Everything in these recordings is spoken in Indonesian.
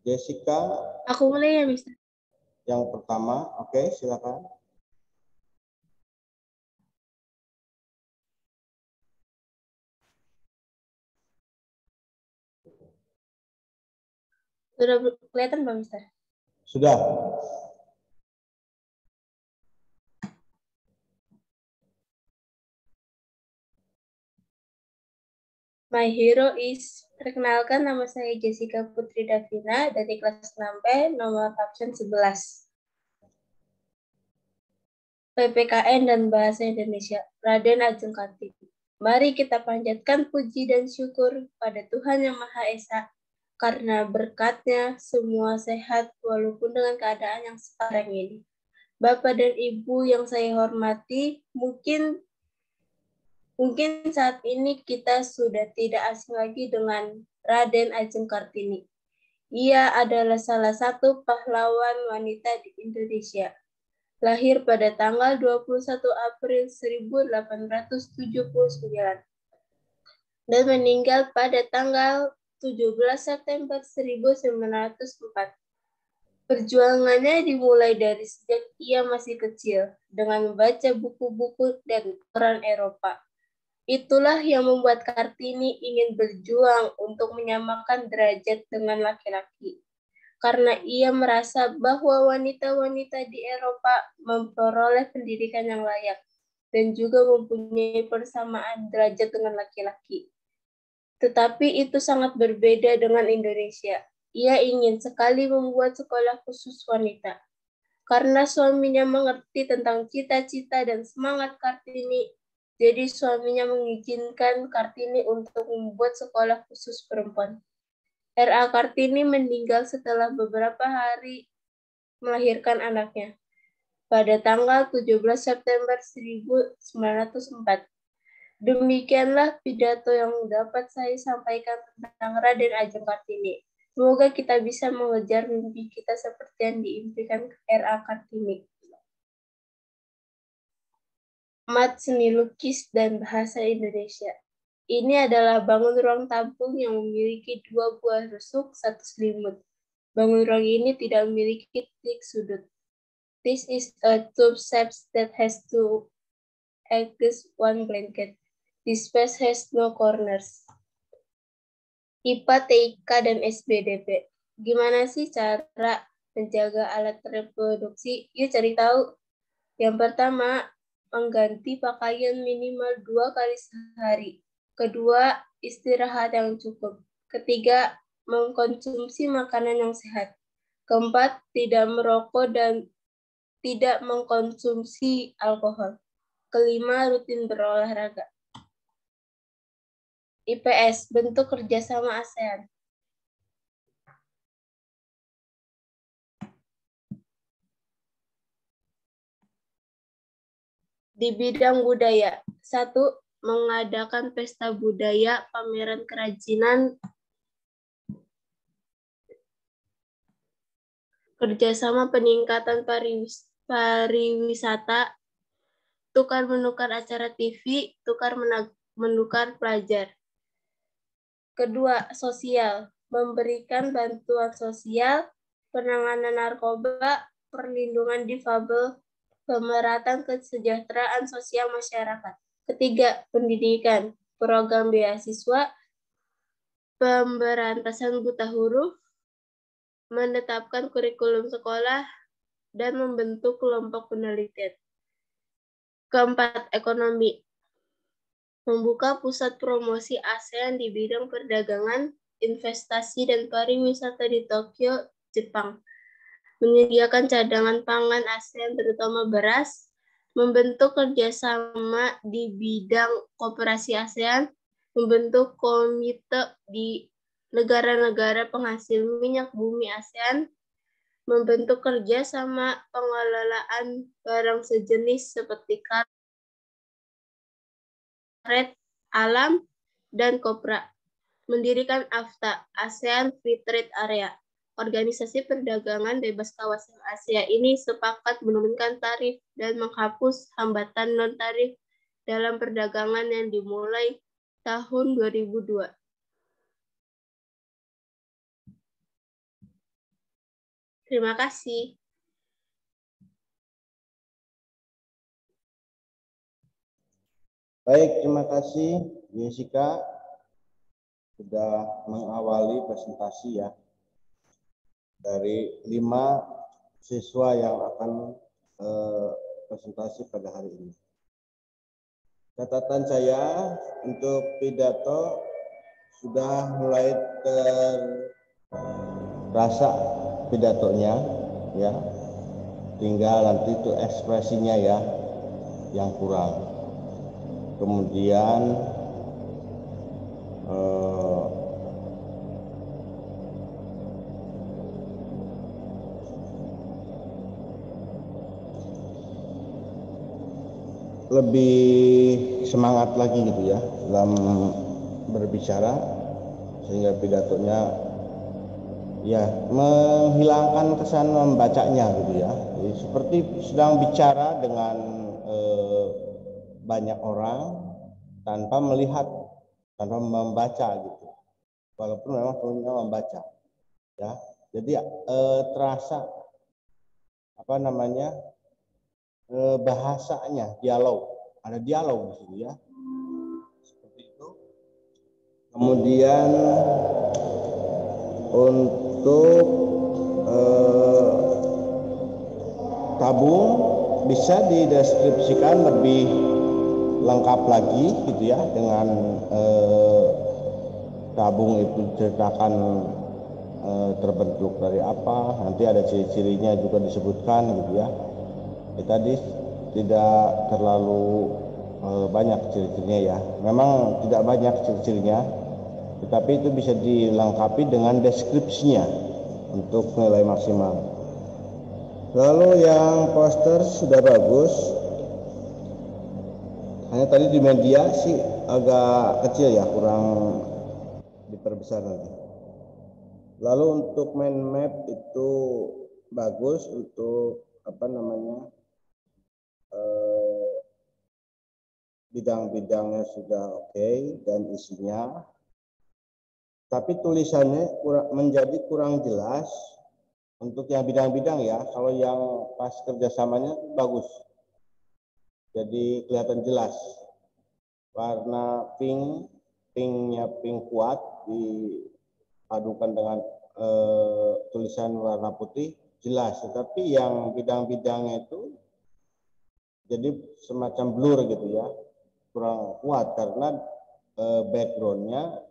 Jessica. Aku mulai ya, Mister. Yang pertama, oke, silakan. Sudah kelihatan, Pak Mister? Sudah. My hero is, perkenalkan nama saya Jessica Putri Davina dari kelas 6B, nomor absen 11. PPKN dan Bahasa Indonesia, Raden Ajeng Kartini. Mari kita panjatkan puji dan syukur pada Tuhan Yang Maha Esa, karena berkatnya semua sehat walaupun dengan keadaan yang sekarang ini. Bapak dan Ibu yang saya hormati, mungkin saat ini kita sudah tidak asing lagi dengan Raden Ajeng Kartini. Ia adalah salah satu pahlawan wanita di Indonesia. Lahir pada tanggal 21 April 1879 dan meninggal pada tanggal 17 September 1904. Perjuangannya dimulai dari sejak ia masih kecil dengan membaca buku-buku dan koran Eropa. Itulah yang membuat Kartini ingin berjuang untuk menyamakan derajat dengan laki-laki. Karena ia merasa bahwa wanita-wanita di Eropa memperoleh pendidikan yang layak dan juga mempunyai persamaan derajat dengan laki-laki. Tetapi itu sangat berbeda dengan Indonesia. Ia ingin sekali membuat sekolah khusus wanita. Karena suaminya mengerti tentang cita-cita dan semangat Kartini, jadi suaminya mengizinkan Kartini untuk membuat sekolah khusus perempuan. R.A. Kartini meninggal setelah beberapa hari melahirkan anaknya pada tanggal 17 September 1904. Demikianlah pidato yang dapat saya sampaikan tentang Raden Ajeng Kartini. Semoga kita bisa mengejar mimpi kita seperti yang diimpikan R.A. Kartini. Mat Seni Lukis dan Bahasa Indonesia. Ini adalah bangun ruang tampung yang memiliki 2 buah rusuk, 1 selimut. Bangun ruang ini tidak memiliki titik sudut. This is a tube shape that has 2 edges, 1 blanket. This space has no corners. IPA, TIK, dan SBDP. Gimana sih cara menjaga alat reproduksi? Yuk cari tahu. Yang pertama, mengganti pakaian minimal 2 kali sehari. Kedua, istirahat yang cukup. Ketiga, mengkonsumsi makanan yang sehat. Keempat, tidak merokok dan tidak mengkonsumsi alkohol. Kelima, rutin berolahraga. IPS, bentuk kerjasama ASEAN. Di bidang budaya, 1. Mengadakan pesta budaya, pameran kerajinan, kerjasama peningkatan pariwisata, tukar-menukar acara TV, tukar-menukar pelajar. Kedua, sosial, memberikan bantuan sosial, penanganan narkoba, perlindungan difabel, pemerataan kesejahteraan sosial masyarakat. Ketiga, pendidikan, program beasiswa, pemberantasan buta huruf, menetapkan kurikulum sekolah, dan membentuk kelompok penelitian. Keempat, ekonomi, membuka pusat promosi ASEAN di bidang perdagangan, investasi, dan pariwisata di Tokyo, Jepang. Menyediakan cadangan pangan ASEAN terutama beras, membentuk kerjasama di bidang koperasi ASEAN, membentuk komite di negara-negara penghasil minyak bumi ASEAN, membentuk kerjasama pengelolaan barang sejenis seperti karet, alam, dan kopra. Mendirikan AFTA, ASEAN Free Trade Area. Organisasi perdagangan bebas kawasan Asia ini sepakat menurunkan tarif dan menghapus hambatan non-tarif dalam perdagangan yang dimulai tahun 2002. Terima kasih. Baik, terima kasih Jessica sudah mengawali presentasi ya dari 5 siswa yang akan presentasi pada hari ini. Catatan saya untuk pidato sudah mulai terasa pidatonya ya. Tinggal nanti itu ekspresinya ya yang kurang. Kemudian lebih semangat lagi gitu ya dalam berbicara sehingga pidatonya ya menghilangkan kesan membacanya gitu ya. Jadi, seperti sedang bicara dengan banyak orang tanpa melihat, tanpa membaca gitu. Walaupun memang perlunya membaca ya. Jadi terasa apa namanya bahasanya dialog, ada dialog di sini ya. Seperti itu. Kemudian untuk tabung bisa dideskripsikan lebih lengkap lagi gitu ya dengan tabung itu ceritakan terbentuk dari apa, nanti ada ciri-cirinya juga disebutkan gitu ya. Tadi tidak terlalu banyak ciri-cirinya ya. Memang tidak banyak ciri-cirinya, tetapi itu bisa dilengkapi dengan deskripsinya untuk nilai maksimal. Lalu yang poster sudah bagus. Hanya tadi di media sih agak kecil ya, kurang diperbesar nanti. Lalu untuk mind map itu bagus, untuk apa namanya bidang-bidangnya sudah oke dan isinya, tapi tulisannya menjadi kurang jelas untuk yang bidang-bidang ya. Kalau yang pas kerjasamanya bagus, jadi kelihatan jelas. Warna pinknya pink kuat dipadukan dengan tulisan warna putih jelas, tetapi yang bidang-bidangnya itu jadi semacam blur gitu ya, kurang kuat karena backgroundnya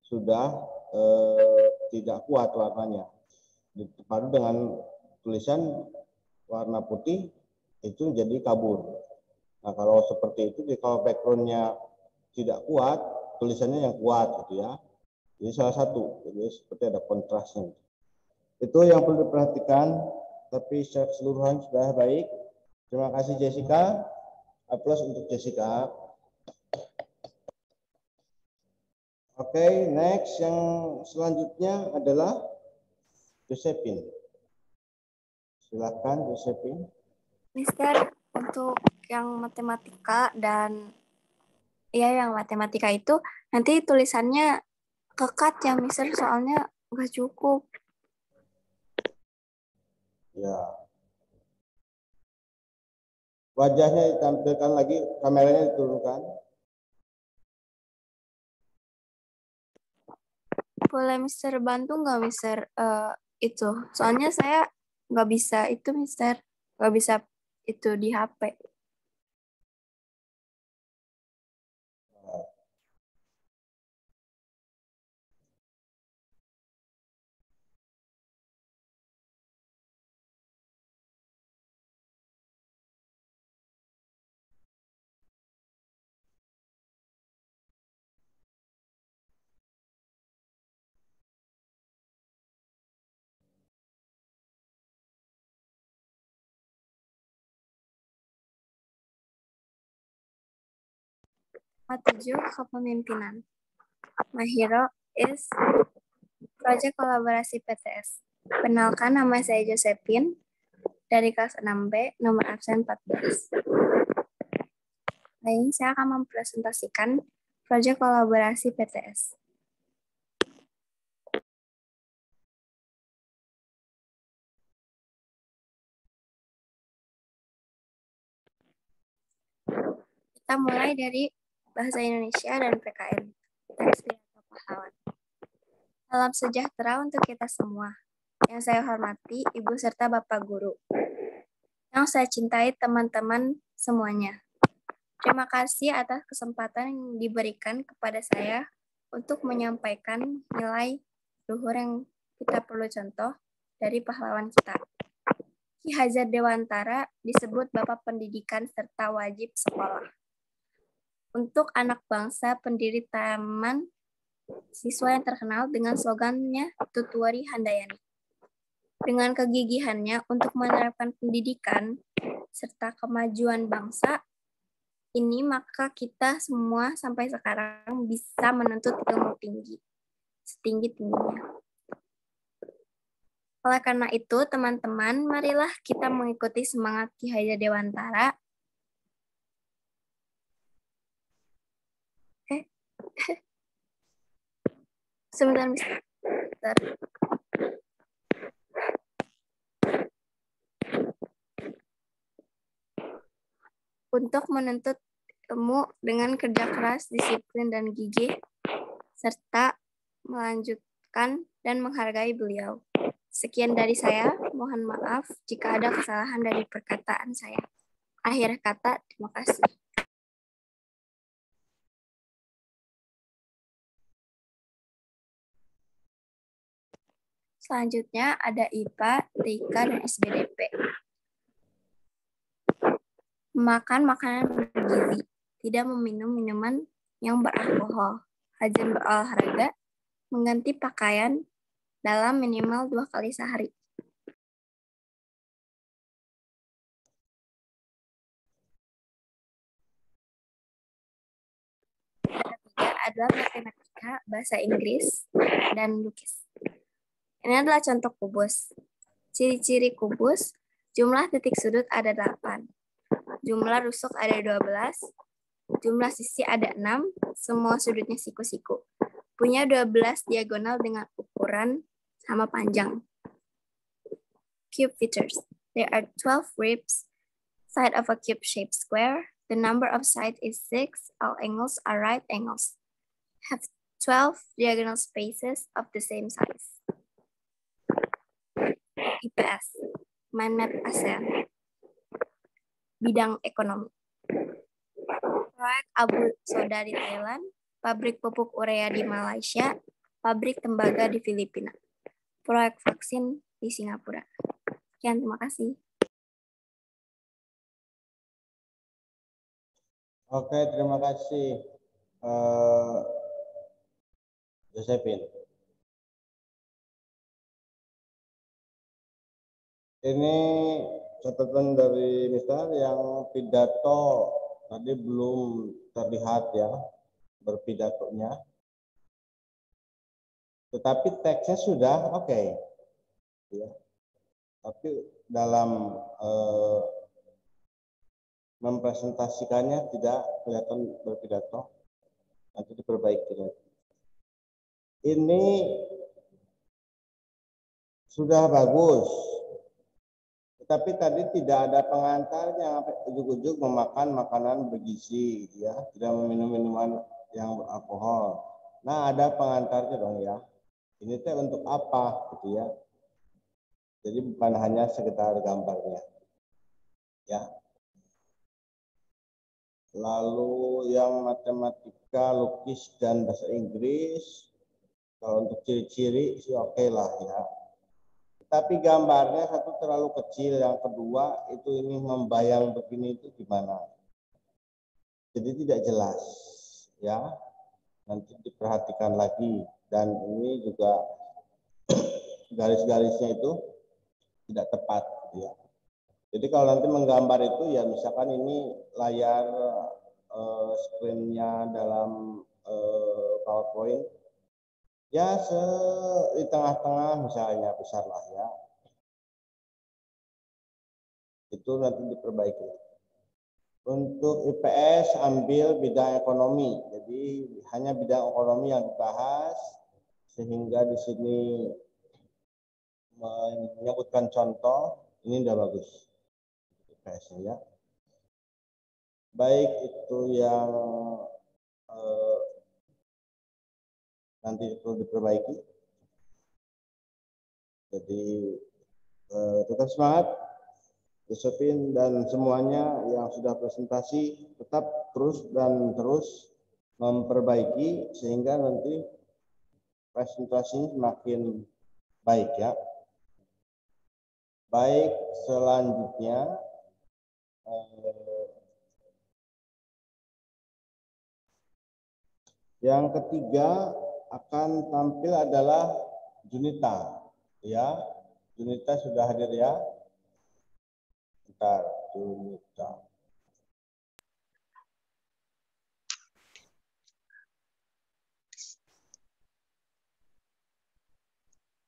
sudah tidak kuat warnanya, dipadu dengan tulisan warna putih itu jadi kabur. Nah kalau seperti itu, kalau backgroundnya tidak kuat, tulisannya yang kuat gitu ya. Jadi salah satu, jadi seperti ada kontrasnya. Itu yang perlu diperhatikan, tapi secara keseluruhan sudah baik. Terima kasih Jessica. Aplaus untuk Jessica. Oke, next yang selanjutnya adalah Josephine. Silakan Josephine. Mister, untuk yang matematika dan yang matematika itu nanti tulisannya kekat ya Mister, soalnya nggak cukup. Ya. Wajahnya ditampilkan lagi, kameranya diturunkan. Boleh Mister bantu nggak Mister itu? Soalnya saya nggak bisa itu Mister, nggak bisa itu di HP. Tujuh, kepemimpinan. My hero is Project Kolaborasi PTS. Kenalkan, nama saya Josephine dari kelas 6B, nomor absen 14. Nah, ini saya akan mempresentasikan Project Kolaborasi PTS. Kita mulai dari Bahasa Indonesia dan PKN. Teks Pidato Pahlawan. Salam sejahtera untuk kita semua. Yang saya hormati Ibu serta Bapak Guru. Yang saya cintai teman-teman semuanya. Terima kasih atas kesempatan yang diberikan kepada saya untuk menyampaikan nilai luhur yang kita perlu contoh dari pahlawan kita. Ki Hajar Dewantara disebut Bapak Pendidikan serta wajib sekolah. Untuk anak bangsa pendiri taman siswa yang terkenal dengan slogannya Tutuwari Handayani. Dengan kegigihannya untuk menerapkan pendidikan serta kemajuan bangsa ini, maka kita semua sampai sekarang bisa menuntut ilmu tinggi, setinggi-tingginya. Oleh karena itu, teman-teman, marilah kita mengikuti semangat Ki Hajar Dewantara. Sebentar, Mister. Untuk menuntut ilmu dengan kerja keras, disiplin, dan gigih, serta melanjutkan dan menghargai beliau. Sekian dari saya, mohon maaf jika ada kesalahan dari perkataan saya. Akhir kata, terima kasih. Selanjutnya ada IPA, TIK, dan SBDP. Makan makanan bergizi, tidak meminum minuman yang beralkohol, rajin berolahraga, mengganti pakaian dalam minimal 2 kali sehari. Ketiga adalah matematika, bahasa Inggris, dan lukis. Ini adalah contoh kubus. Ciri-ciri kubus, jumlah titik sudut ada 8. Jumlah rusuk ada 12. Jumlah sisi ada 6. Semua sudutnya siku-siku. Punya 12 diagonal dengan ukuran sama panjang. Cube features. There are 12 ribs. Side of a cube-shaped square. The number of sides is 6. All angles are right angles. Have 12 diagonal spaces of the same size. IPS. Mind Map ASEAN. Bidang ekonomi. Proyek Abu Soda di Thailand. Pabrik pupuk urea di Malaysia. Pabrik tembaga di Filipina. Proyek vaksin di Singapura. Sekian, terima kasih. Oke, terima kasih, Josephine. Ini catatan dari Mister yang pidato tadi belum terlihat ya berpidatonya, tetapi teksnya sudah oke. Ya. Tapi dalam mempresentasikannya tidak kelihatan berpidato, nanti diperbaiki lagi. Ini sudah bagus, tetapi tadi tidak ada pengantarnya, ujuk-ujuk memakan makanan bergizi, ya, tidak meminum minuman yang beralkohol. Nah, ada pengantarnya dong ya. Ini teh untuk apa, gitu ya? Jadi bukan hanya sekedar gambarnya, ya. Lalu yang matematika, lukis, dan bahasa Inggris, kalau untuk ciri-ciri sih oke lah ya. Tapi gambarnya satu terlalu kecil, yang kedua itu ini membayang begini itu gimana? Jadi tidak jelas, ya. Nanti diperhatikan lagi, dan ini juga garis-garisnya itu tidak tepat, ya. Jadi kalau nanti menggambar itu ya misalkan ini layar screen-nya dalam PowerPoint, ya di tengah-tengah misalnya besar lah ya. Itu nanti diperbaiki. Untuk IPS ambil bidang ekonomi, jadi hanya bidang ekonomi yang dibahas, sehingga di sini menyebutkan contoh, ini udah bagus IPS-nya ya. baik itu yang nanti perlu diperbaiki. Jadi tetap semangat, disiplin, dan semuanya yang sudah presentasi tetap terus memperbaiki sehingga nanti presentasinya semakin baik ya. Baik, selanjutnya yang ketiga akan tampil adalah Junita. Ya, Junita sudah hadir ya. Bentar, Junita.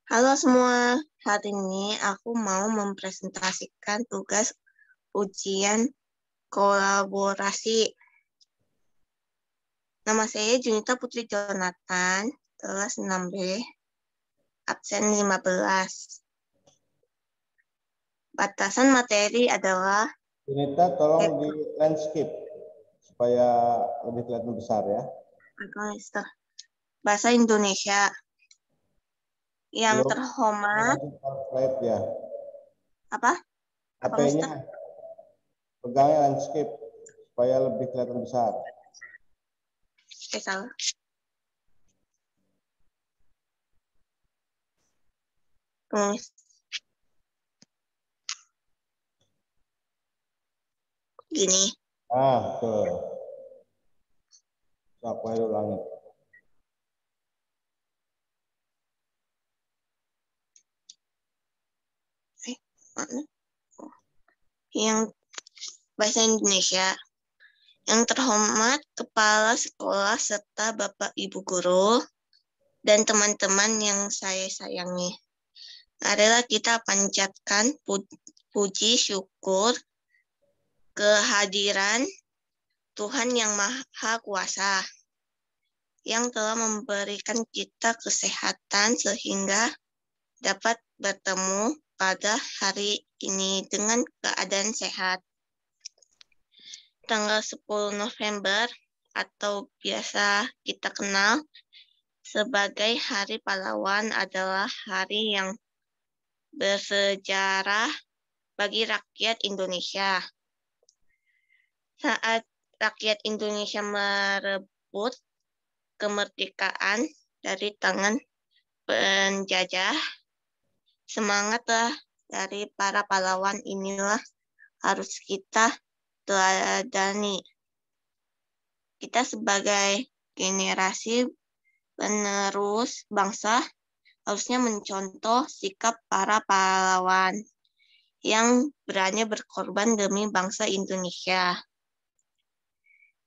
Halo semua, hari ini aku mau mempresentasikan tugas ujian kolaborasi. Nama saya Junita Putri Jonathan, kelas 6B, absen 15. Batasan materi adalah... Junita tolong di landscape supaya lebih kelihatan besar ya. Bahasa Indonesia. Yang terhormat. Ya. Apa? HP-nya pegangnya landscape supaya lebih kelihatan besar. Salah. Gini. Betul. Aku ulangi. Yang bahasa Indonesia. Yang terhormat Kepala Sekolah serta Bapak Ibu Guru dan teman-teman yang saya sayangi. Marilah kita panjatkan puji syukur kehadiran Tuhan Yang Maha Kuasa yang telah memberikan kita kesehatan sehingga dapat bertemu pada hari ini dengan keadaan sehat. Tanggal 10 November atau biasa kita kenal sebagai Hari Pahlawan adalah hari yang bersejarah bagi rakyat Indonesia. Saat rakyat Indonesia merebut kemerdekaan dari tangan penjajah, semangatlah dari para pahlawan inilah harus kita teladani. Kita sebagai generasi penerus bangsa harusnya mencontoh sikap para pahlawan yang berani berkorban demi bangsa Indonesia.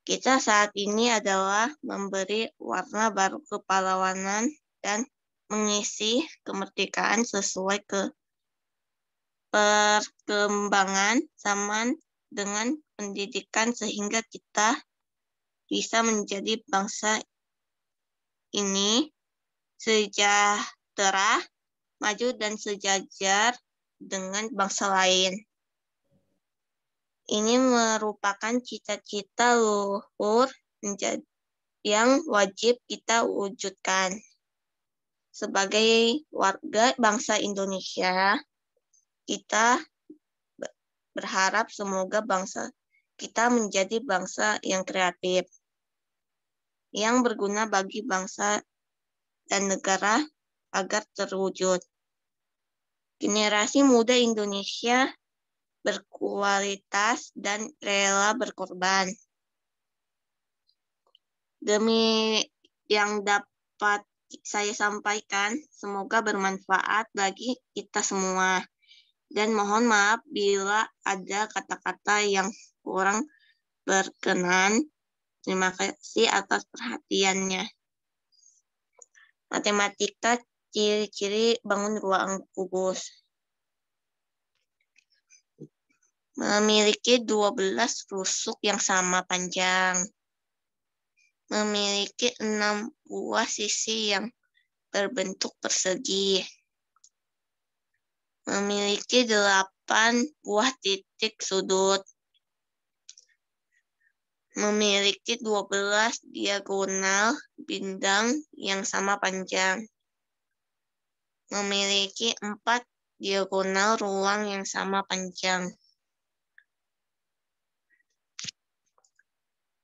Kita saat ini adalah memberi warna baru kepahlawanan dan mengisi kemerdekaan sesuai perkembangan zaman dengan pendidikan sehingga kita bisa menjadi bangsa ini sejahtera, maju dan sejajar dengan bangsa lain. Ini merupakan cita-cita luhur yang wajib kita wujudkan. Sebagai warga bangsa Indonesia, kita berharap semoga bangsa kita menjadi bangsa yang kreatif, yang berguna bagi bangsa dan negara agar terwujud. Generasi muda Indonesia berkualitas dan rela berkorban. Demi yang dapat saya sampaikan, semoga bermanfaat bagi kita semua. Dan mohon maaf bila ada kata-kata yang kurang berkenan. Terima kasih atas perhatiannya. Matematika, ciri-ciri bangun ruang kubus. Memiliki 12 rusuk yang sama panjang. Memiliki 6 buah sisi yang berbentuk persegi. Memiliki 8 buah titik sudut. memiliki 12 diagonal bidang yang sama panjang. Memiliki 4 diagonal ruang yang sama panjang.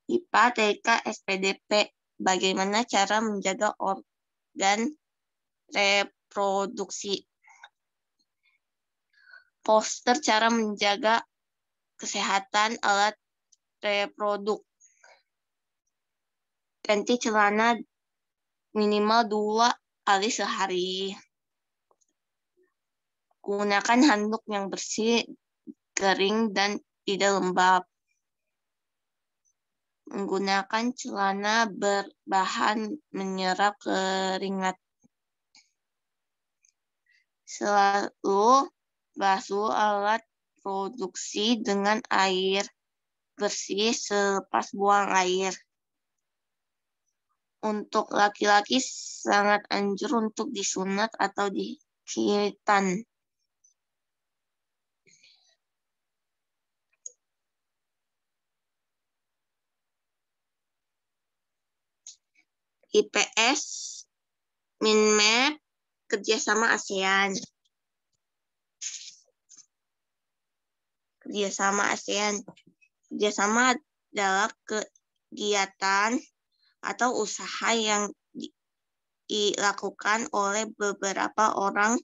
IPA, TK, SPDP. Bagaimana cara menjaga organ reproduksi? Poster cara menjaga kesehatan alat reproduk. Ganti celana minimal 2 kali sehari. Gunakan handuk yang bersih, kering, dan tidak lembab. Menggunakan celana berbahan menyerap keringat. Selalu basuh alat produksi dengan air bersih selepas buang air. Untuk laki-laki sangat anjur untuk disunat atau dikhitan. IPS, Minmap, kerjasama ASEAN. Kerjasama ASEAN. Kerjasama adalah kegiatan atau usaha yang dilakukan oleh beberapa orang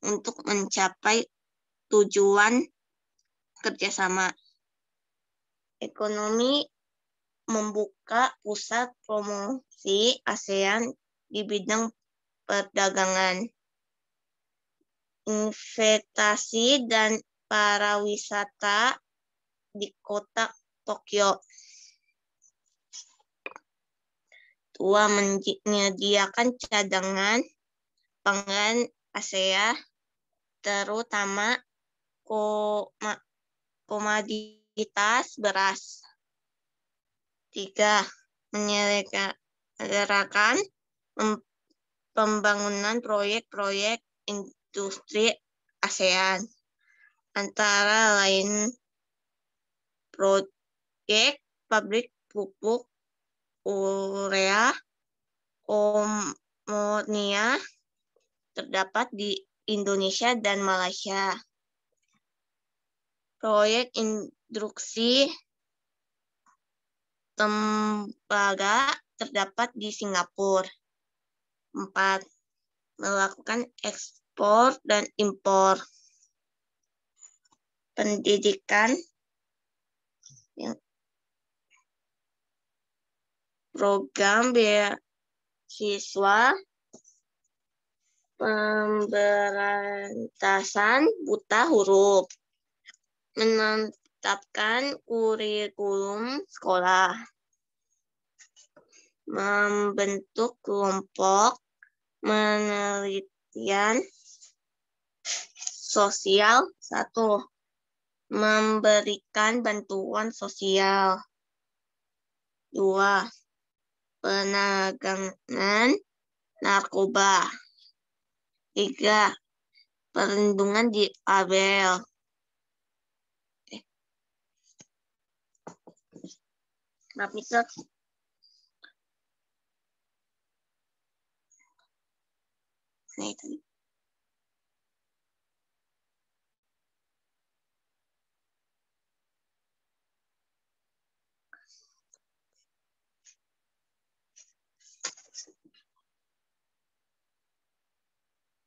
untuk mencapai tujuan kerjasama. Ekonomi membuka pusat promosi ASEAN di bidang perdagangan, investasi, dan pariwisata di kota Tokyo. 2. Menyediakan cadangan pangan ASEAN, terutama komoditas beras. 3. Menyelenggarakan pembangunan proyek-proyek industri ASEAN, antara lain proyek pabrik pupuk urea, amonia terdapat di Indonesia dan Malaysia. Proyek industri tembaga terdapat di Singapura. 4. Melakukan ekspor dan impor. Pendidikan, program beasiswa, pemberantasan buta huruf, menetapkan kurikulum sekolah, membentuk kelompok penelitian sosial. 1. Memberikan bantuan sosial. 2. Penanganan narkoba. 3. Perlindungan disabel. Maaf, Mister. Nah, itu.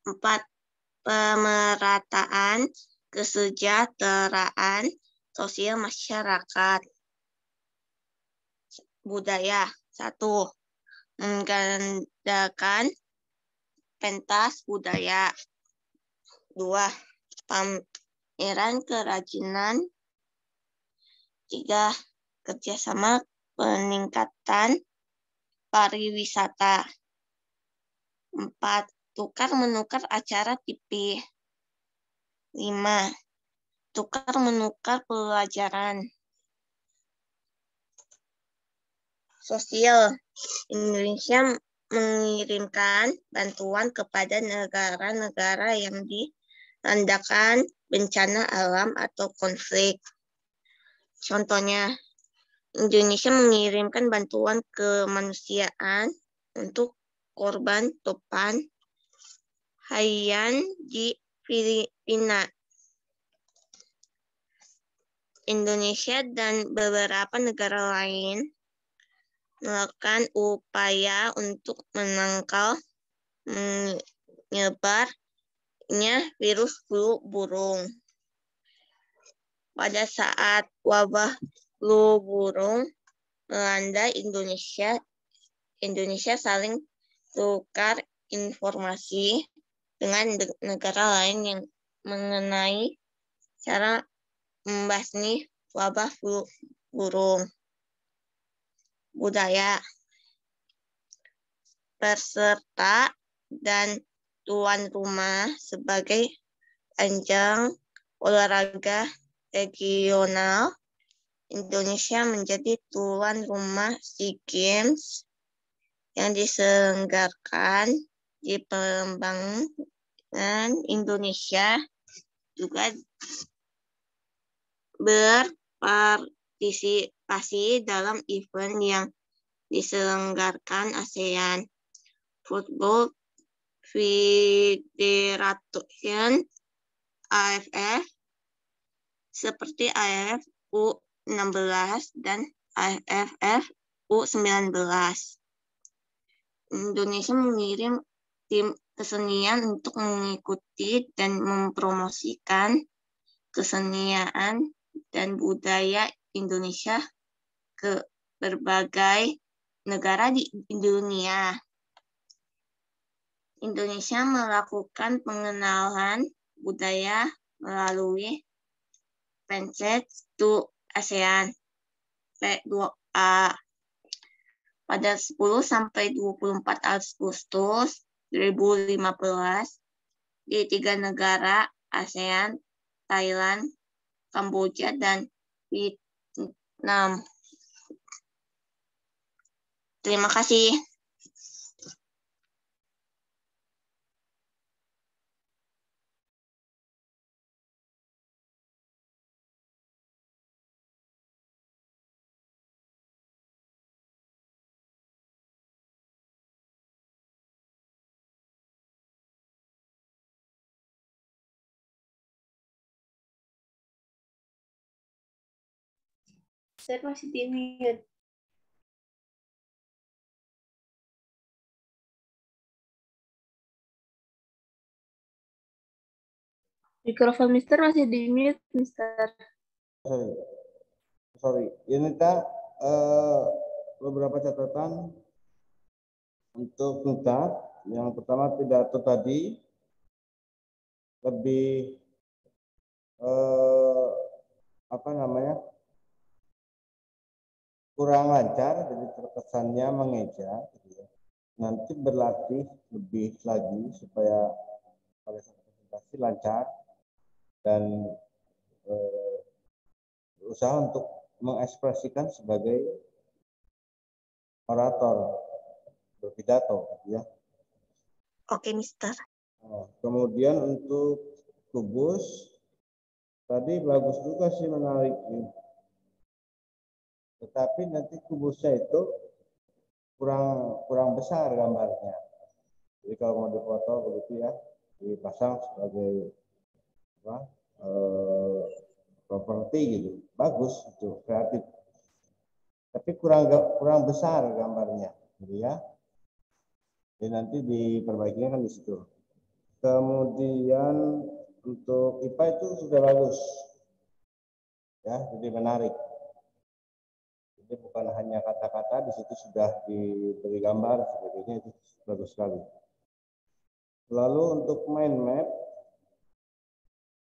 Empat. Pemerataan kesejahteraan sosial masyarakat. Budaya. 1. Menggandakan pentas budaya. 2. Pameran kerajinan. 3. Kerjasama peningkatan pariwisata. 4. Tukar-menukar acara TV. 5. Tukar-menukar pelajaran. Sosial. Indonesia mengirimkan bantuan kepada negara-negara yang dilandakan bencana alam atau konflik. Contohnya, Indonesia mengirimkan bantuan kemanusiaan untuk korban topan Haiyan di Filipina. Indonesia dan beberapa negara lain melakukan upaya untuk menangkal menyebarnya virus flu burung. Pada saat wabah flu burung melanda Indonesia saling tukar informasi dengan negara lain yang mengenai cara membasmi wabah flu burung. Budaya peserta dan tuan rumah sebagai ajang olahraga regional, Indonesia menjadi tuan rumah SEA Games yang diselenggarakan di Palembang, dan Indonesia juga berpartisipasi dalam event yang diselenggarakan ASEAN Football Federation AFF seperti AFF U16 dan AFF U19. Indonesia mengirim tim kesenian untuk mengikuti dan mempromosikan kesenian dan budaya Indonesia ke berbagai negara di dunia. Indonesia melakukan pengenalan budaya melalui Friendship to ASEAN P2A pada 10-24 Agustus 2015 di 3 negara ASEAN, Thailand, Kamboja, dan Vietnam. Terima kasih. Saya masih di mute. Mikrofon Mister masih di mute, Mister. Sorry. Ini beberapa catatan untuk Nita. Yang pertama, pidato tadi lebih kurang lancar, jadi terkesannya mengeja. Gitu ya. Nanti berlatih lebih lagi supaya pada saat presentasi lancar dan berusaha untuk mengekspresikan sebagai orator berpidato, gitu ya. Oke, Mister. Kemudian untuk kubus tadi bagus juga sih, menarik. Tetapi nanti kubusnya itu kurang besar gambarnya. Jadi kalau mau dipoto begitu ya, dipasang sebagai properti gitu, bagus itu, kreatif. Tapi kurang besar gambarnya, gitu ya. Jadi nanti diperbaikinya kan di situ. Kemudian untuk IPA itu sudah bagus, ya, jadi menarik. Jadi bukan hanya kata-kata, di situ sudah diberi gambar sebagainya, itu bagus sekali. Lalu untuk mind map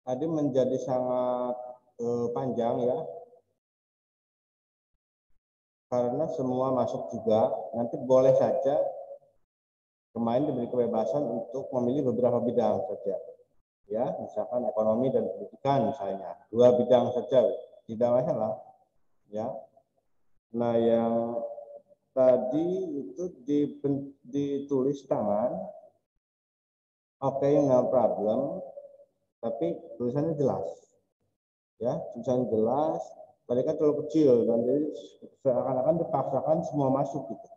tadi menjadi sangat panjang ya, karena semua masuk juga. Nanti boleh saja kemarin diberi kebebasan untuk memilih beberapa bidang saja, ya, misalkan ekonomi dan pendidikan misalnya, 2 bidang saja, tidak masalah, ya. Nah, yang tadi itu ditulis tangan, oke, no problem, tapi tulisannya jelas, ya, tulisannya jelas, mereka terlalu kecil dan jadi seakan-akan dipaksakan semua masuk gitu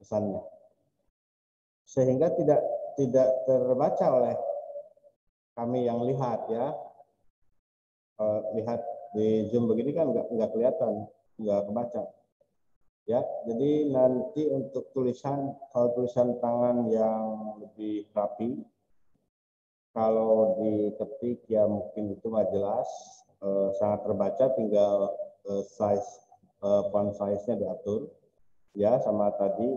kesannya, sehingga tidak terbaca oleh kami yang lihat ya. Lihat di Zoom begini kan nggak kelihatan, nggak kebaca ya. Jadi nanti untuk kalau tulisan tangan yang lebih rapi, kalau diketik ya mungkin itu nggak jelas, sangat terbaca, tinggal font size-nya diatur ya, sama tadi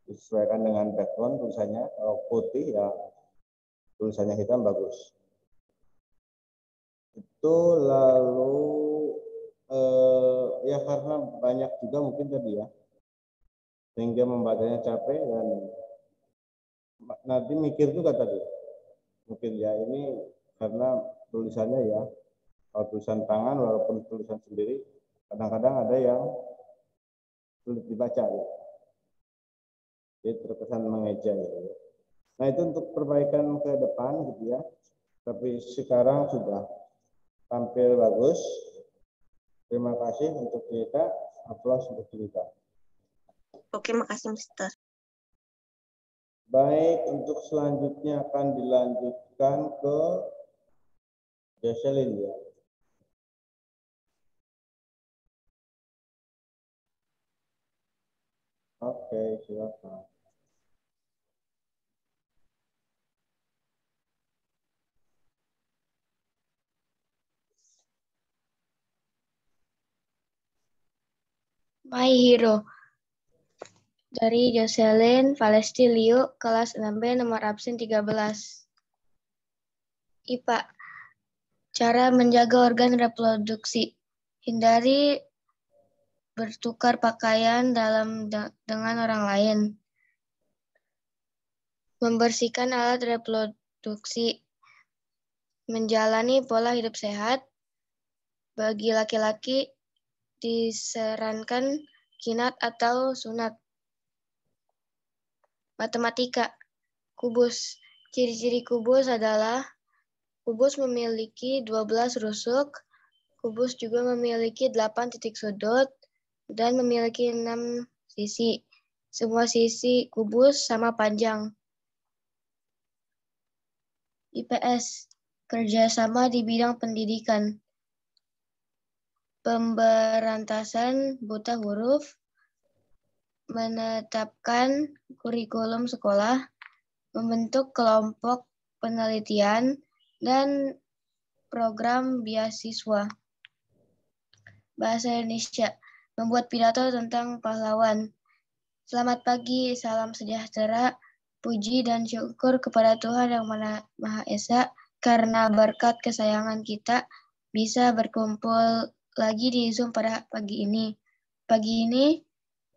disesuaikan dengan background tulisannya. Kalau putih ya tulisannya hitam bagus. Itu lalu ya karena banyak juga mungkin tadi ya, sehingga membacanya capek dan nanti mikir juga tadi mungkin ya, ini karena tulisannya ya, kalau tulisan tangan walaupun tulisan sendiri kadang-kadang ada yang sulit dibaca ya, jadi terkesan mengeja ya. Nah itu untuk perbaikan ke depan gitu ya, tapi sekarang sudah tampil bagus. Terima kasih untuk kita, aplaus untuk kita. Oke, makasih Mister. Baik, untuk selanjutnya akan dilanjutkan ke Jocelyn ya. Oke, silakan. My Hero dari Jocelyn Valesti Liu, kelas 6B, nomor absen 13. IPA. Cara menjaga organ reproduksi. Hindari bertukar pakaian dengan orang lain. Membersihkan alat reproduksi. Menjalani pola hidup sehat. Bagi laki-laki disarankan qinat atau sunat. Matematika. Kubus. Ciri-ciri kubus adalah kubus memiliki 12 rusuk, kubus juga memiliki 8 titik sudut, dan memiliki 6 sisi. Semua sisi kubus sama panjang. IPS. Kerjasama di bidang pendidikan. Pemberantasan buta huruf, menetapkan kurikulum sekolah, membentuk kelompok penelitian, dan program beasiswa. Bahasa Indonesia. Membuat pidato tentang pahlawan. Selamat pagi, salam sejahtera, puji dan syukur kepada Tuhan Yang Maha Esa, karena berkat kesayangan kita bisa berkumpul lagi di Zoom pada pagi ini. Pagi ini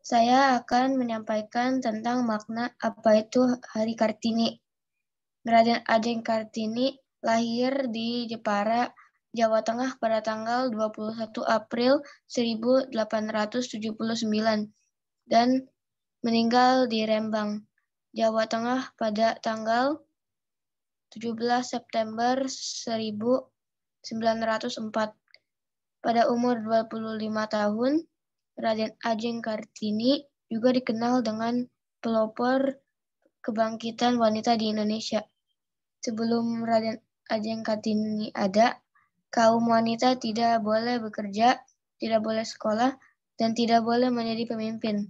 saya akan menyampaikan tentang makna apa itu Hari Kartini. Raden Ajeng Kartini lahir di Jepara, Jawa Tengah pada tanggal 21 April 1879 dan meninggal di Rembang, Jawa Tengah pada tanggal 17 September 1904. Pada umur 25 tahun, Raden Ajeng Kartini juga dikenal dengan pelopor kebangkitan wanita di Indonesia. Sebelum Raden Ajeng Kartini ada, kaum wanita tidak boleh bekerja, tidak boleh sekolah, dan tidak boleh menjadi pemimpin.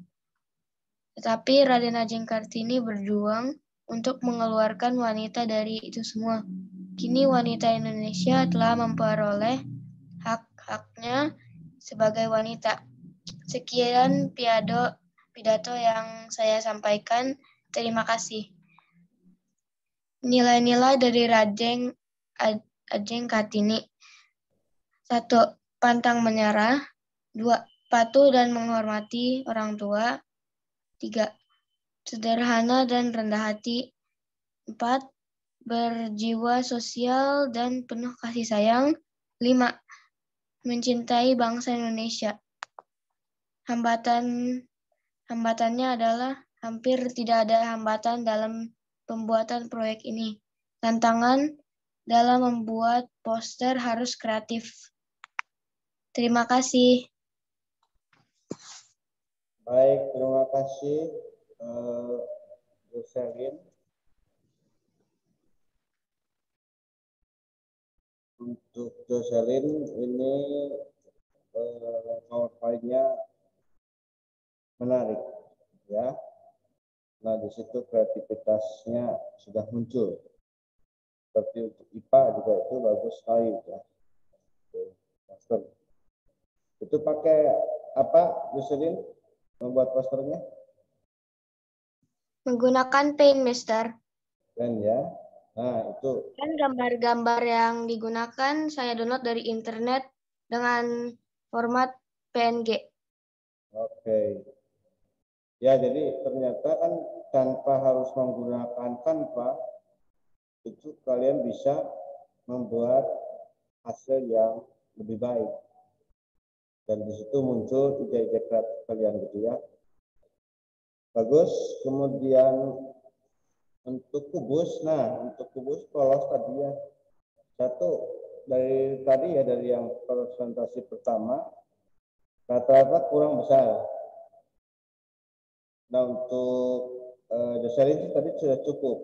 Tetapi Raden Ajeng Kartini berjuang untuk mengeluarkan wanita dari itu semua. Kini wanita Indonesia telah memperoleh hak-haknya sebagai wanita. Sekian pidato yang saya sampaikan. Terima kasih. Nilai-nilai dari Raden Ajeng Kartini. 1. Pantang menyerah. 2. Patuh dan menghormati orang tua. 3. Sederhana dan rendah hati. 4. Berjiwa sosial dan penuh kasih sayang. 5. Mencintai bangsa Indonesia. Hambatannya adalah hampir tidak ada hambatan dalam pembuatan proyek ini. Tantangan dalam membuat poster harus kreatif. Terima kasih. Baik, terima kasih Jocelyn. Untuk Jocelyn ini PowerPoint-nya menarik, ya. Nah, di situ kreativitasnya sudah muncul. Seperti untuk IPA juga itu bagus sekali, ya. Poster. Itu pakai apa, Jocelyn, membuat posternya? Menggunakan Paint, Mister. Keren ya. Nah, itu. Dan gambar-gambar yang digunakan saya download dari internet dengan format PNG. Oke. Ya, jadi ternyata kan tanpa harus menggunakan Canva, itu kalian bisa membuat hasil yang lebih baik. Dan di situ muncul ide-ide kreatif kalian gitu ya. Bagus. Kemudian untuk kubus, nah untuk kubus polos tadi ya. Satu dari tadi ya, dari yang presentasi pertama, rata-rata kurang besar. Nah untuk dasar itu tadi sudah cukup.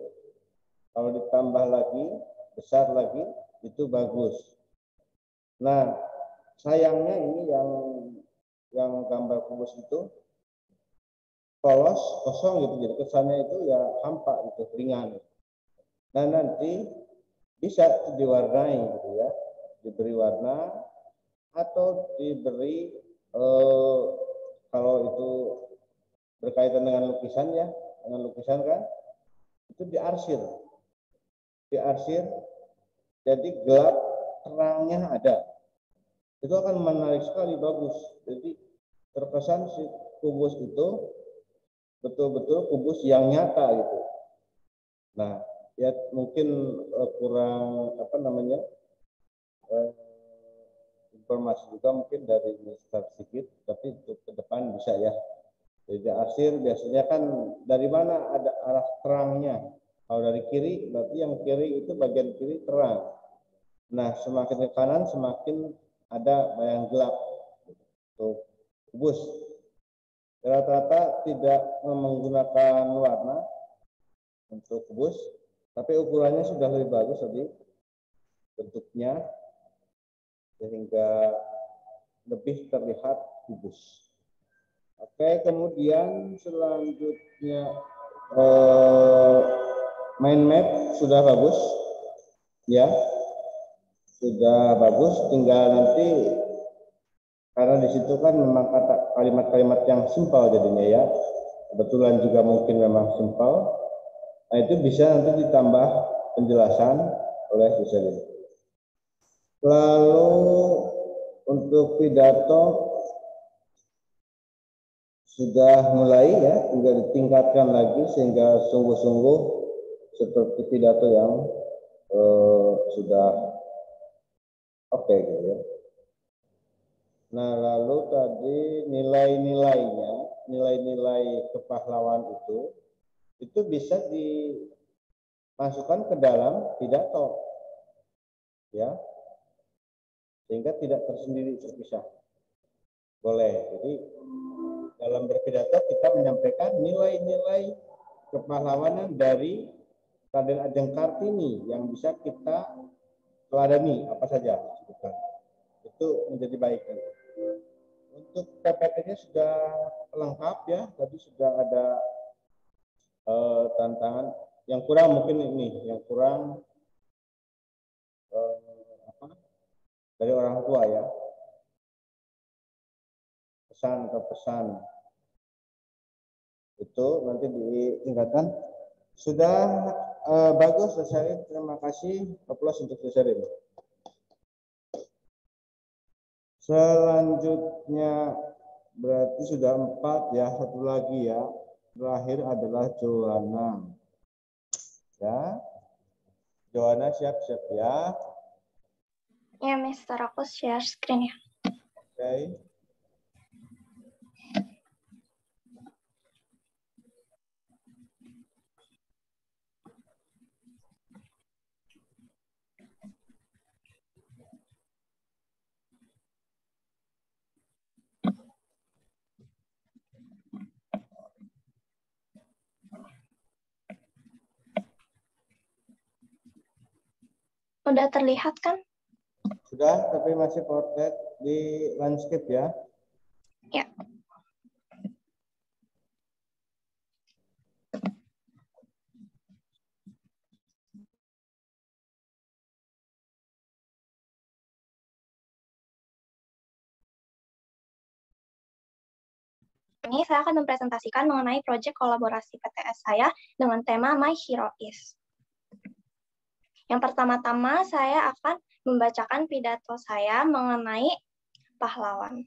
Kalau ditambah lagi, besar lagi, itu bagus. Nah, sayangnya ini yang gambar kubus itu polos, kosong gitu. Jadi kesannya itu ya hampa gitu, ringan. Nah, nanti bisa diwarnai gitu ya. Diberi warna atau diberi kalau itu berkaitan dengan lukisan ya, dengan lukisan kan, itu diarsir. Diarsir, jadi gelap terangnya ada. Itu akan menarik sekali, bagus. Jadi terkesan si kubus itu betul-betul kubus yang nyata gitu. Nah, ya mungkin kurang apa namanya informasi juga mungkin dari Mister sedikit, tapi untuk ke depan bisa ya. Jadi arsir biasanya kan dari mana ada arah terangnya. Kalau dari kiri, berarti yang kiri itu bagian kiri terang. Nah, semakin ke kanan semakin ada bayang gelap untuk kubus. Rata-rata tidak menggunakan warna untuk kubus, tapi ukurannya sudah lebih bagus tadi bentuknya sehingga lebih terlihat kubus. Oke, kemudian selanjutnya mind map sudah bagus, ya, sudah bagus. Tinggal nanti karena di situ kan memang kata kalimat-kalimat yang simpel jadinya ya, kebetulan juga mungkin memang simpel. Nah itu bisa nanti ditambah penjelasan oleh Jocelyn. Lalu untuk pidato sudah mulai ya, tinggal ditingkatkan lagi sehingga sungguh-sungguh seperti pidato yang sudah oke gitu ya. Nah lalu tadi nilai-nilainya, nilai-nilai kepahlawan itu bisa dimasukkan ke dalam pidato ya, sehingga tidak tersendiri terpisah. Boleh. Jadi dalam berpidato kita menyampaikan nilai-nilai kepahlawanan dari Raden Ajeng Kartini yang bisa kita teladani apa saja sebutkan. Itu menjadi baik. Untuk PPT-nya sudah lengkap ya, tadi sudah ada tantangan. Yang kurang mungkin ini, yang kurang dari orang tua ya, pesan atau pesan itu nanti ditingkatkan. Sudah bagus Jocelyn, terima kasih. Aplaus untuk Jocelyn. Selanjutnya berarti sudah 4 ya, satu lagi ya. Terakhir adalah Joanna. Ya, Joanna siap-siap ya. Ya, Mister, aku share screen ya. Oke. Udah terlihat kan? Sudah, tapi masih portrait di landscape ya. Ya. Ini saya akan mempresentasikan mengenai proyek kolaborasi PTS saya dengan tema My Hero Is. Yang pertama-tama saya akan membacakan pidato saya mengenai pahlawan.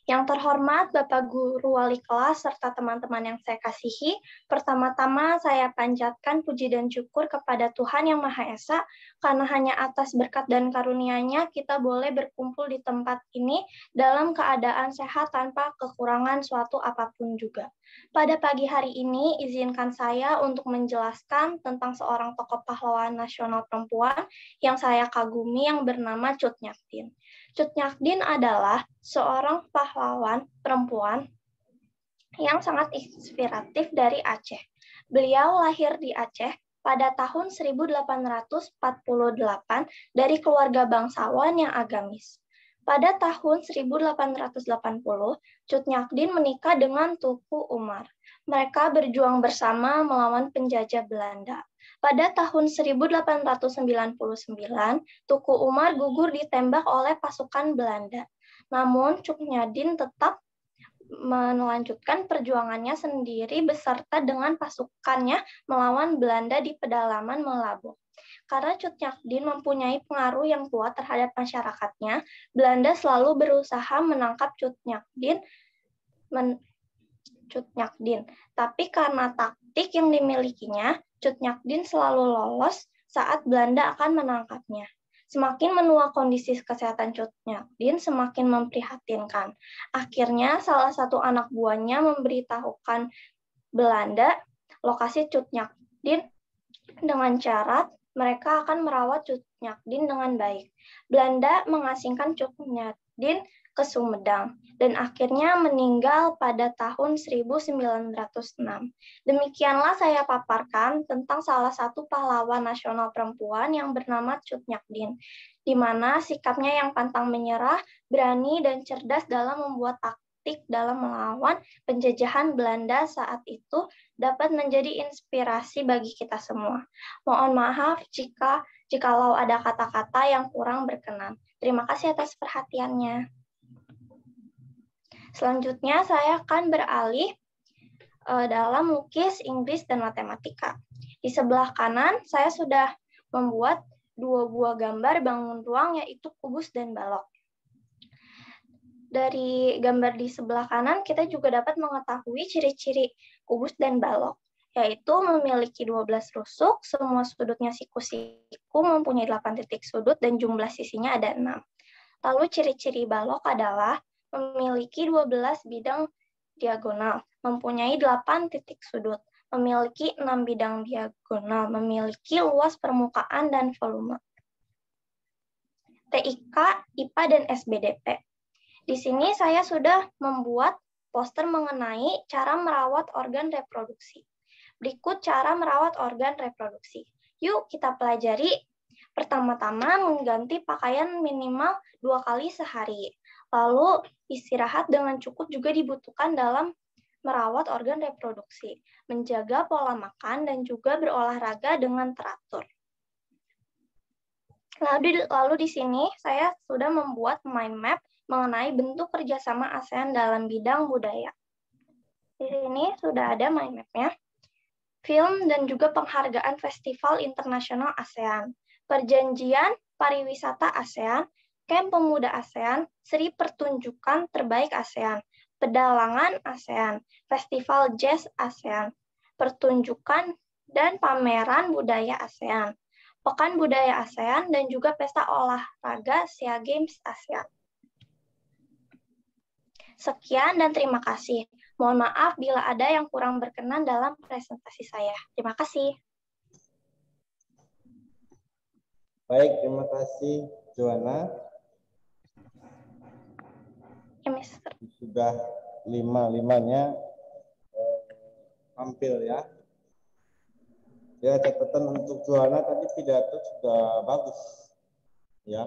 Yang terhormat Bapak Guru Wali Kelas serta teman-teman yang saya kasihi, pertama-tama saya panjatkan puji dan syukur kepada Tuhan Yang Maha Esa, karena hanya atas berkat dan karunia-Nya kita boleh berkumpul di tempat ini dalam keadaan sehat tanpa kekurangan suatu apapun juga. Pada pagi hari ini, izinkan saya untuk menjelaskan tentang seorang tokoh pahlawan nasional perempuan yang saya kagumi yang bernama Cut Nyak Dien. Cut Nyak Dien adalah seorang pahlawan perempuan yang sangat inspiratif dari Aceh. Beliau lahir di Aceh pada tahun 1848 dari keluarga bangsawan yang agamis. Pada tahun 1880, Cut Nyak Dien menikah dengan Tuku Umar. Mereka berjuang bersama melawan penjajah Belanda. Pada tahun 1899, Tuku Umar gugur ditembak oleh pasukan Belanda. Namun, Cut Nyak Dien tetap melanjutkan perjuangannya sendiri beserta dengan pasukannya melawan Belanda di pedalaman Melabuh. Karena Cut Nyak Dien mempunyai pengaruh yang kuat terhadap masyarakatnya, Belanda selalu berusaha menangkap Cut Nyak Dien. Tapi karena taktik yang dimilikinya, Cut Nyak Dien selalu lolos saat Belanda akan menangkapnya. Semakin menua kondisi kesehatan Cut Nyak Dien, semakin memprihatinkan. Akhirnya, salah satu anak buahnya memberitahukan Belanda lokasi Cut Nyak Dien dengan syarat mereka akan merawat Cut Nyak Dien dengan baik. Belanda mengasingkan Cut Nyak Dien ke Sumedang dan akhirnya meninggal pada tahun 1906. Demikianlah saya paparkan tentang salah satu pahlawan nasional perempuan yang bernama Cut Nyak Dien, di mana sikapnya yang pantang menyerah, berani dan cerdas dalam membuat taktik dalam melawan penjajahan Belanda saat itu dapat menjadi inspirasi bagi kita semua. Mohon maaf jikalau ada kata-kata yang kurang berkenan. Terima kasih atas perhatiannya. Selanjutnya saya akan beralih dalam lukis, Inggris, dan matematika. Di sebelah kanan saya sudah membuat 2 buah gambar bangun ruang, yaitu kubus dan balok. Dari gambar di sebelah kanan kita juga dapat mengetahui ciri-ciri kubus dan balok, yaitu memiliki 12 rusuk, semua sudutnya siku-siku, mempunyai 8 titik sudut, dan jumlah sisinya ada 6. Lalu ciri-ciri balok adalah memiliki 12 bidang diagonal, mempunyai 8 titik sudut, memiliki 6 bidang diagonal, memiliki luas permukaan dan volume. TIK, IPA, dan SBDP. Di sini saya sudah membuat poster mengenai cara merawat organ reproduksi. Berikut cara merawat organ reproduksi. Yuk kita pelajari. Pertama-tama mengganti pakaian minimal 2 kali sehari. Lalu istirahat dengan cukup juga dibutuhkan dalam merawat organ reproduksi, menjaga pola makan dan juga berolahraga dengan teratur. Lalu di sini saya sudah membuat mind map mengenai bentuk kerjasama ASEAN dalam bidang budaya. Di sini sudah ada mind map-nya. Film dan juga penghargaan Festival Internasional ASEAN, Perjanjian Pariwisata ASEAN, Camp Pemuda ASEAN, Seri Pertunjukan Terbaik ASEAN, Pedalangan ASEAN, Festival Jazz ASEAN, Pertunjukan dan Pameran Budaya ASEAN, Pekan Budaya ASEAN, dan juga Pesta Olahraga SEA Games ASEAN. Sekian dan terima kasih. Mohon maaf bila ada yang kurang berkenan dalam presentasi saya. Terima kasih. Baik, terima kasih Joanna. Ya, Mister. Sudah 5-5-nya tampil ya. Ya, catatan untuk Joanna tadi pidato sudah bagus. ya.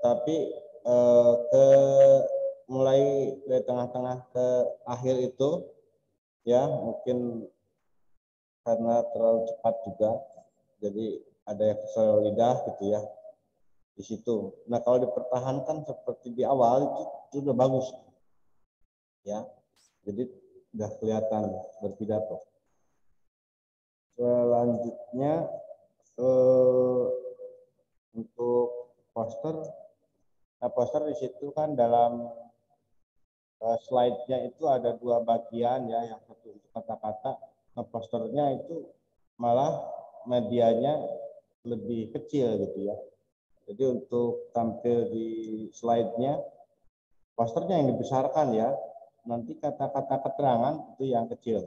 Tapi mulai dari tengah-tengah ke akhir itu ya mungkin karena terlalu cepat juga, jadi ada yang kesel lidah gitu ya di situ. Nah kalau dipertahankan seperti di awal itu udah bagus ya, jadi udah kelihatan berpidato. Selanjutnya untuk poster, nah poster di situ kan dalam slide-nya itu ada dua bagian ya, yang satu untuk kata-kata. Nah posternya itu malah medianya lebih kecil gitu ya. Jadi untuk tampil di slide-nya, posternya yang dibesarkan ya, nanti kata-kata keterangan itu yang kecil.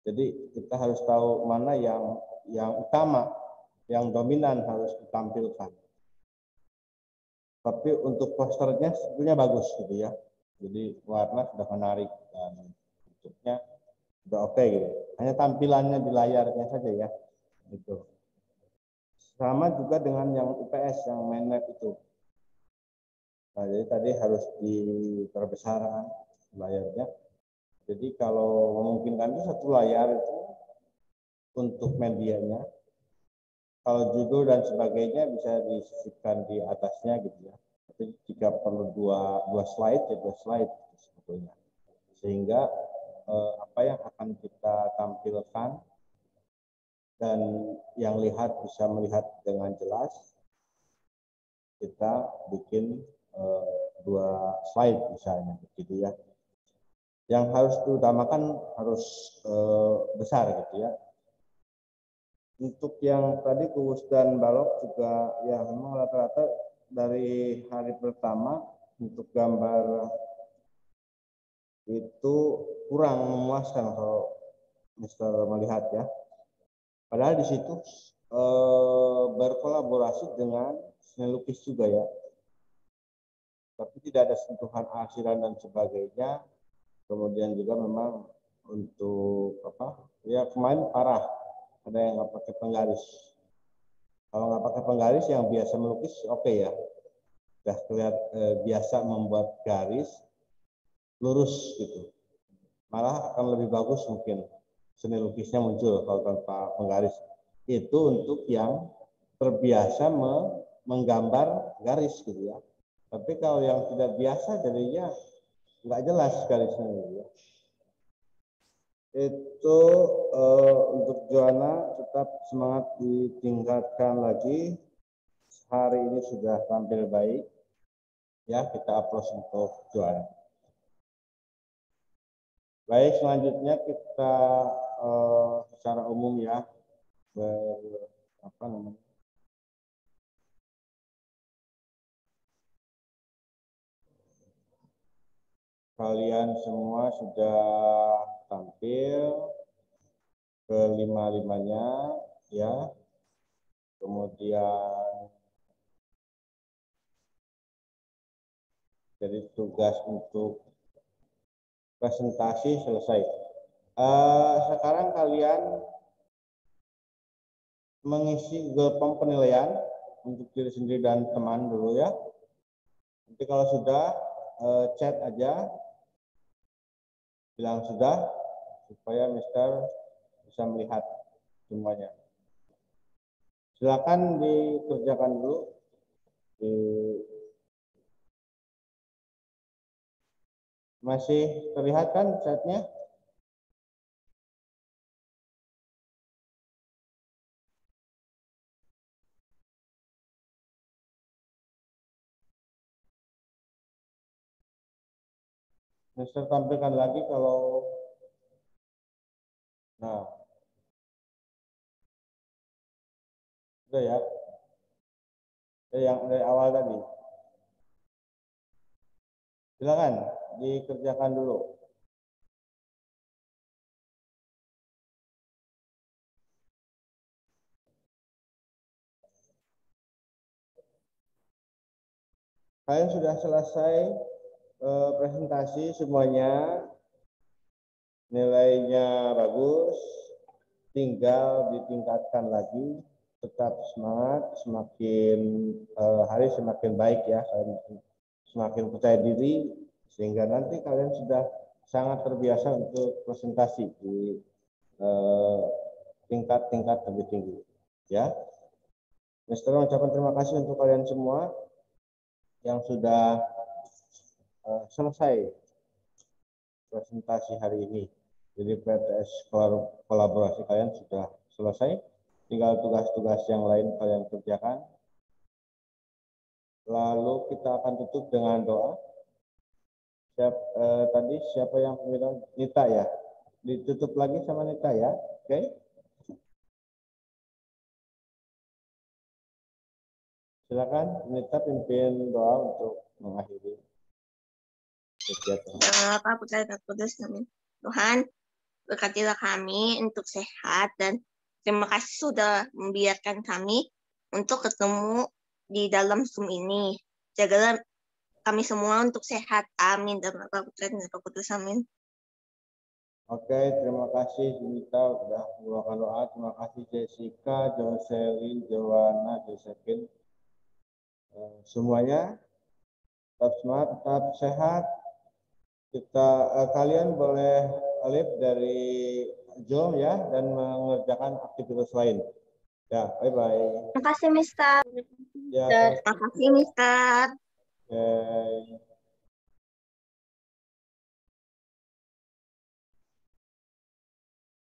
Jadi kita harus tahu mana yang utama, yang dominan harus ditampilkan. Tapi untuk posternya sebetulnya bagus gitu ya. Jadi warna sudah menarik dan bentuknya sudah oke gitu. Hanya tampilannya di layarnya saja ya. Gitu. Sama juga dengan yang UPS yang mainnet itu. Nah, jadi tadi harus diperbesar layarnya. Jadi kalau memungkinkan itu satu layar itu untuk medianya. Kalau judul dan sebagainya bisa disisipkan di atasnya gitu ya. Tapi jika perlu dua slide ya dua slide sebetulnya. Sehingga apa yang akan kita tampilkan dan yang lihat bisa melihat dengan jelas, kita bikin dua slide misalnya gitu ya. Yang harus diutamakan harus besar gitu ya. Untuk yang tadi kuus dan balok juga ya memang rata-rata dari hari pertama untuk gambar itu kurang memuaskan kalau Mister melihat ya. Padahal di situ berkolaborasi dengan seni lukis juga ya. Tapi tidak ada sentuhan arsiran dan sebagainya. Kemudian juga memang untuk ya kemarin parah, ada yang nggak pakai penggaris. Kalau nggak pakai penggaris yang biasa melukis oke ya, udah kelihatan biasa membuat garis lurus gitu, malah akan lebih bagus mungkin seni lukisnya muncul kalau tanpa penggaris. Itu untuk yang terbiasa menggambar garis gitu ya. Tapi kalau yang tidak biasa jadinya nggak jelas garisnya gitu ya. Itu untuk Joanna tetap semangat ditingkatkan lagi. Hari ini sudah tampil baik. Ya, kita aplaus untuk Joanna. Baik, selanjutnya kita secara umum ya kalian semua sudah tampil kelima-limanya ya. Kemudian jadi tugas untuk presentasi selesai. Sekarang kalian mengisi Google Form penilaian untuk diri sendiri dan teman dulu ya. Nanti kalau sudah chat aja, bilang sudah supaya Mister bisa melihat semuanya. Silakan dikerjakan dulu. Masih terlihat kan chatnya? Mister tampilkan lagi kalau udah ya. Yang dari awal tadi. Silakan dikerjakan dulu. Kalian sudah selesai presentasi semuanya, nilainya bagus, tinggal ditingkatkan lagi tetap semangat, semakin hari semakin baik ya, semakin percaya diri, sehingga nanti kalian sudah sangat terbiasa untuk presentasi di tingkat-tingkat lebih tinggi. Ya, Mister mengucapkan terima kasih untuk kalian semua yang sudah selesai presentasi hari ini. Jadi PTS kolaborasi kalian sudah selesai. Tinggal tugas-tugas yang lain kalian kerjakan. Lalu kita akan tutup dengan doa. Tadi siapa yang bilang? Nita ya? Ditutup lagi sama Nita ya? Oke? Silakan Nita pimpin doa untuk mengakhiri kegiatan. Bapak Putra dan Kudus, amin. Tuhan, berkatilah kami untuk sehat dan terima kasih sudah membiarkan kami untuk ketemu di dalam Zoom ini. Jagalah kami semua untuk sehat. Amin. Dan Bapak Putra dan Bapak Kudus, amin. Oke, terima kasih Nita sudah mengeluarkan doa. Terima kasih Jessica, Jocelyn, Joanna, Josephine. Semuanya tetap semangat, tetap sehat. Kalian boleh live dari Zoom ya dan mengerjakan aktivitas lain. Ya, bye-bye. Terima kasih, Mister. Ya, Terima kasih, Mister. oke.